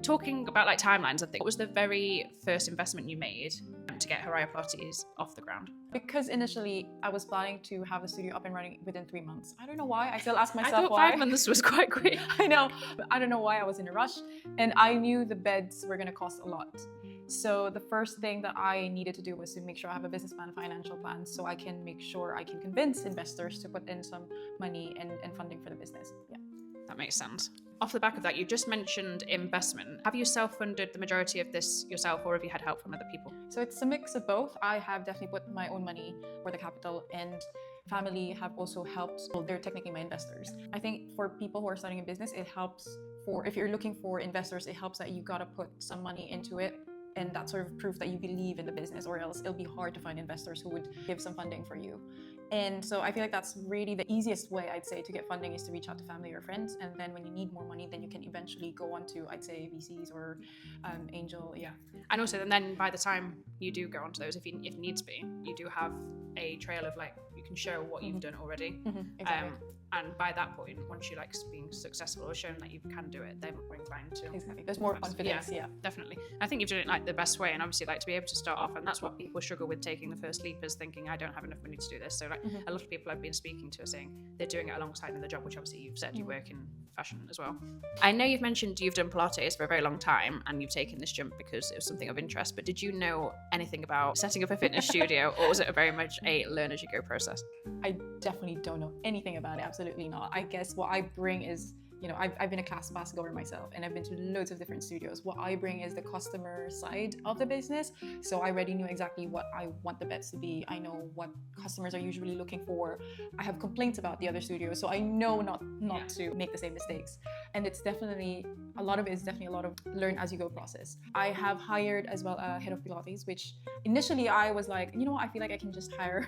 talking about like timelines and things, what was the very first investment you made to get Hiraya Pilates off the ground? Because initially I was planning to have the studio up and running within 3 months. I don't know why. I still ask myself I thought why. 5 months was quite quick. I know, but I don't know why I was in a rush. And I knew the beds were going to cost a lot. So the first thing that I needed to do was to make sure I have a business plan, financial plan, so I can make sure I can convince investors to put in some money and funding for the business. Yeah. That makes sense. Off the back of that, you just mentioned investment. Have you self-funded the majority of this yourself, or have you had help from other people? So it's a mix of both. I have definitely put my own money for the capital, and family have also helped. Well, they're technically my investors. I think for people who are starting a business, it helps if you're looking for investors, it helps that you gotta put some money into it. And that's sort of proof that you believe in the business, or else it'll be hard to find investors who would give some funding for you. And so I feel like that's really the easiest way, I'd say, to get funding is to reach out to family or friends. And then when you need more money, then you can eventually go on to, I'd say, VCs or angel. Yeah. And also, and then by the time you do go onto those, if needs be, you do have a trail of like, you can show what you've done already. Exactly. And by that point, once you like being successful or shown that you can do it, they're more inclined to. Exactly. There's more confidence. Yeah, definitely. I think you've done it like the best way, and obviously like to be able to start off, and that's what people struggle with taking the first leap, is thinking I don't have enough money to do this. So like a lot of people I've been speaking to are saying they're doing it alongside in the job, which obviously you've said you work in fashion as well. I know you've mentioned you've done Pilates for a very long time and you've taken this jump because it was something of interest, but did you know anything about setting up a fitness studio, or was it very much a learn as you go process? I definitely don't know anything about it. Absolutely not. I guess what I bring is, I've been a class ambassador myself, and I've been to loads of different studios. What I bring is the customer side of the business. So I already knew exactly what I want the beds to be. I know what customers are usually looking for. I have complaints about the other studios, so I know not to make the same mistakes. And it's definitely, a lot of it is definitely a lot of learn as you go process. I have hired as well a head of Pilates, which initially I was like, I feel like I can just hire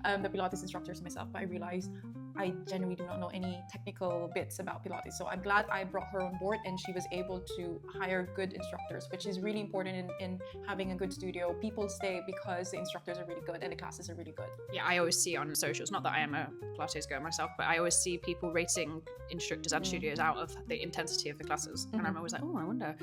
the Pilates instructors myself, but I realized I genuinely do not know any technical bits about Pilates. So I'm glad I brought her on board and she was able to hire good instructors, which is really important in having a good studio. People stay because the instructors are really good and the classes are really good. Yeah, I always see on socials, not that I am a Pilates girl myself, but I always see people rating instructors and studios out of the intensity of the classes. And I'm always like, oh, I wonder.